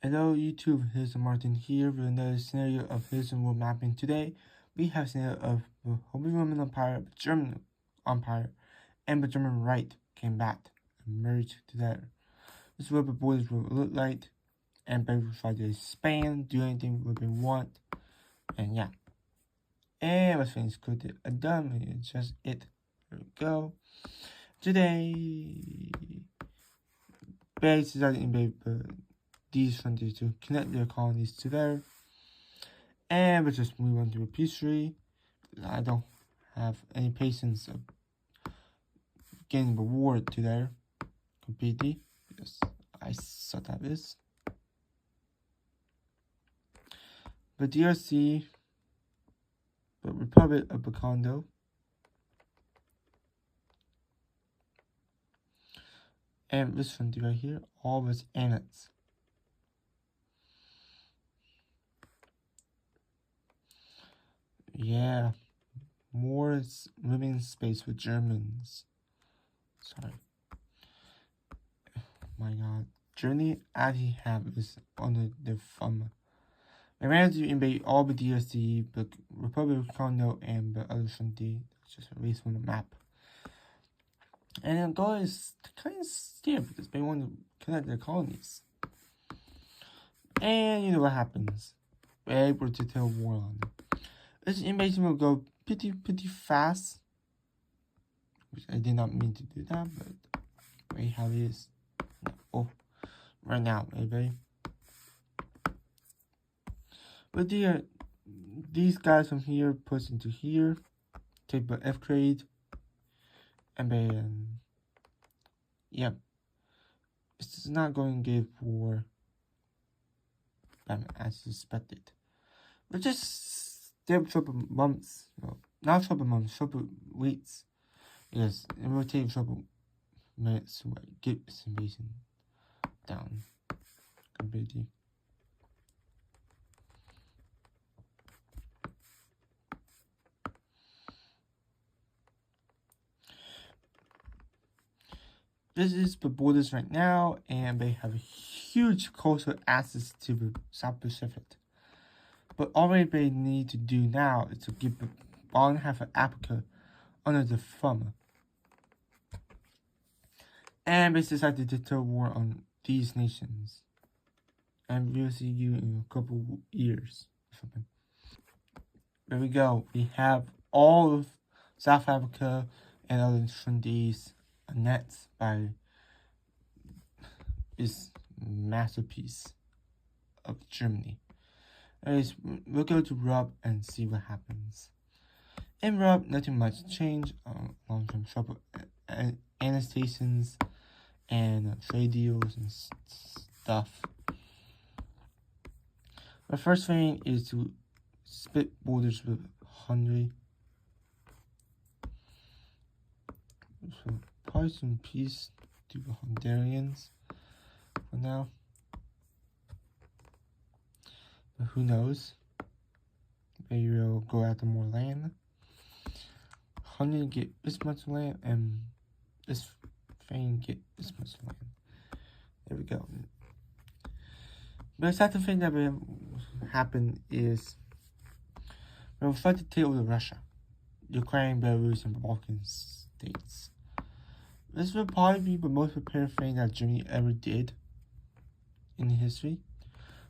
Hello YouTube, here's Martin here with another scenario of Hidden World Mapping. Today, we have a scenario of the Holy Roman Empire, German Empire, and the German Reich came back and merged together. This is what the borders will look like, and they will try to expand, do anything what they want, and yeah. Everything's good and done, it's just it. There we go. Today, they decided to invade these countries to connect their colonies together. And we'll just move on to a history. I don't have any patience of getting the war to there completely because I suck at this. The DRC, the Republic of the Congo, and this country right here, all was annexed. Yeah, more living space for Germans. Sorry. My God, Germany actually have this under their thumb. They managed to invade all the DRC, the Republic of Congo, and the other country. Just erased from the map. And the goal is kind of scared because they want to connect their colonies. And you know what happens. We're able to tell war on them. This invasion will go pretty fast. Which I did not mean to do that, but wait, how it is. Oh, right now, everybody. But these guys from here push into here, take the F grade, and then yeah, it's not going to give war as suspected. But just there for a couple months, well, not a couple months, a couple weeks. Yes, it will take a couple minutes to get this invasion down completely. This is the borders right now, and they have a huge coastal access to the South Pacific. But all they need to do now is to get the bottom half of Africa under the thumb. And they decided to declare war on these nations. And we'll see you in a couple years or something. There we go. We have all of South Africa and other countries annexed by this masterpiece of Germany. Anyways, we'll go to Rob and see what happens. In Rob, nothing much changed. Long-term trouble, annexations, and trade deals and stuff. The first thing is to split borders with Hungary. So probably some peace to the Hungarians for now. But who knows? Maybe we'll go after more land. Hungary get this much land, and this thing get this much land. There we go. But the second thing that will happen is we'll try to take over Russia, Ukraine, Belarus, and the Balkan states. This will probably be the most prepared thing that Germany ever did in history.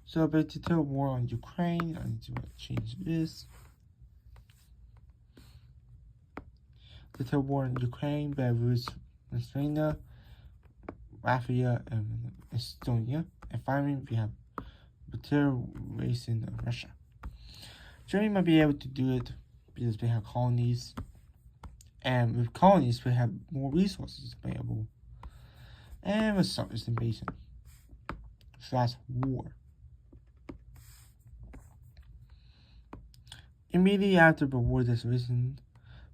So, but to tell war on Ukraine, I need to change this. To tell war on Ukraine, Belarus, Lithuania, Latvia, and Estonia. And finally, we have the terror race in Russia. Germany might be able to do it because they have colonies. And with colonies, we have more resources available. And we'll start this invasion. / war. Immediately after the war declaration,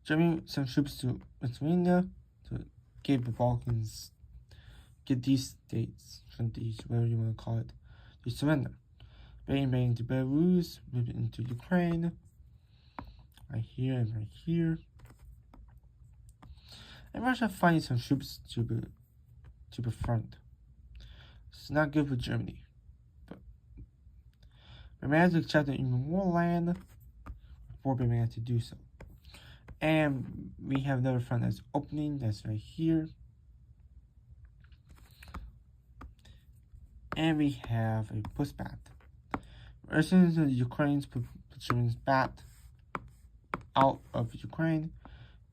Germany sent troops to Lithuania to get the Balkans, get these states, countries, whatever you want to call it, to surrender. They invaded into Belarus, moved into Ukraine, right here and right here. And Russia finding some troops to the front. It's not good for Germany, but We managed to extract even more land before we managed to do so. And we have another front that's opening, that's right here. And we have a pushback. As soon as the Ukrainians put Germans back out of Ukraine,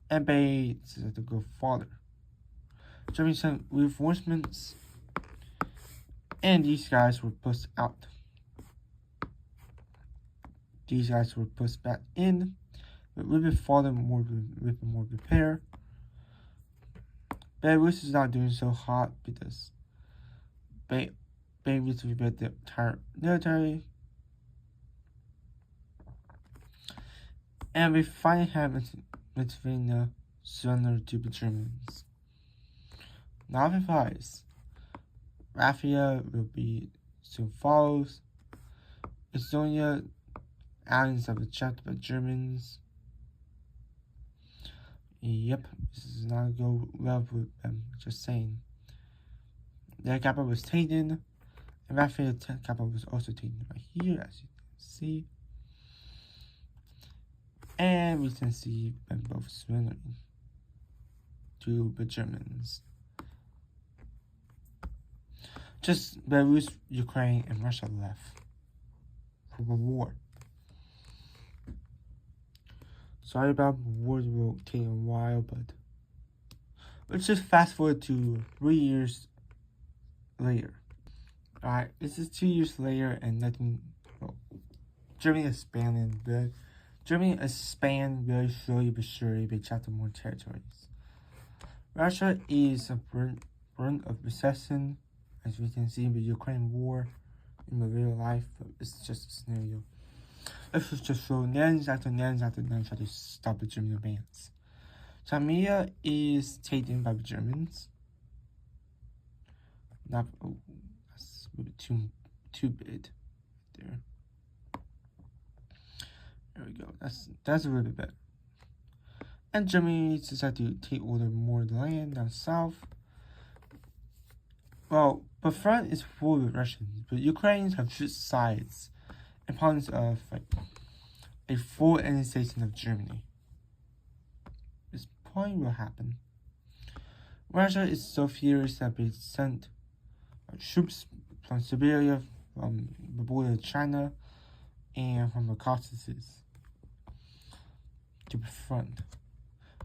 and they decided to go farther. Germany sent reinforcements, and these guys were pushed out. These guys were pushed back in, but a little bit farther, more repair. Belarus is not doing so hot because they need to rebuild the entire military. And we finally have Lithuania surrender to the Germans. Now the advice. Latvia will be soon follows. Estonia, islands have been checked by Germans. Yep, this is not go well with them, just saying. Their capital was taken, and Latvia capital was also taken right here, as you can see. And we can see them both surrendering to the Germans. Just Belarus, Ukraine, and Russia left for the war. Sorry about the war, will take a while, but let's just fast forward to 3 years later. Alright, this is 2 years later, and nothing. Well, Germany expanded, but Germany expanded very slowly but surely. They captured more territories. Russia is a brink of recession, as we can see in the Ukraine war. In the real life, it's just a scenario. This was just so nations after nations after nations try to stop the German advance. Crimea is taken by the Germans. Not, oh, that's a little bit too big there. There we go. That's a little bit better. And Germany decided to take over more of the land down south. Well, the front is full of Russians, but Ukrainians have switched sides in terms of like a full annexation of Germany. This point will happen. Russia is so furious that they sent troops from Siberia, from the border of China, and from the Caucasus to the front.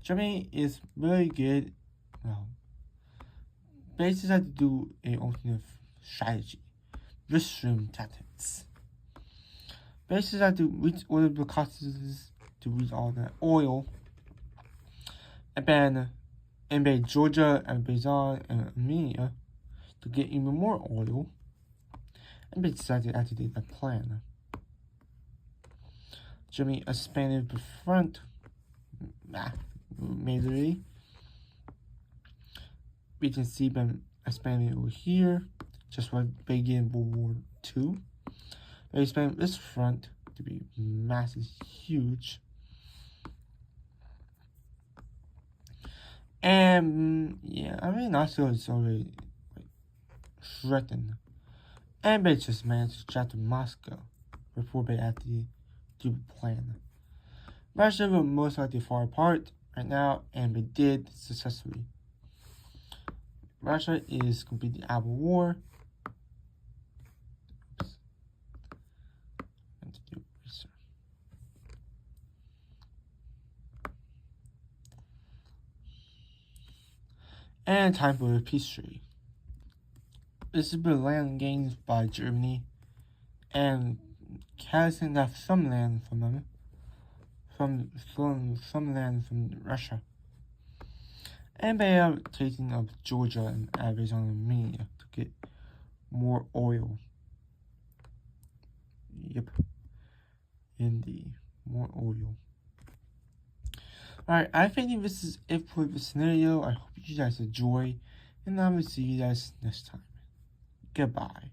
Germany is really good. Well, they decided to do an alternative strategy, Blitzschirm tactics. They decided to reach all of the Caucasus to reach all the oil, and then invade Georgia, Azerbaijan, and Armenia to get even more oil, and they decided to activate that plan. Germany expanded the front majorly. We can see them expanding over here, just like they did in World War II. They expanded this front to be massive, huge. And yeah, I mean, also it's already threatened. And they just managed to capture Moscow before they actually do the plan. Russia will most likely fall apart right now, and they did successfully. Russia is completely out of war. And time for a peace treaty. This is the land gained by Germany, and Kazakhstan left some land from them, some land from Russia. And they are taking up Georgia and Arizona and Armenia to get more oil. Yep. Indeed. More oil. Alright, I think this is it for the scenario. I hope you guys enjoy, and I will see you guys next time. Goodbye.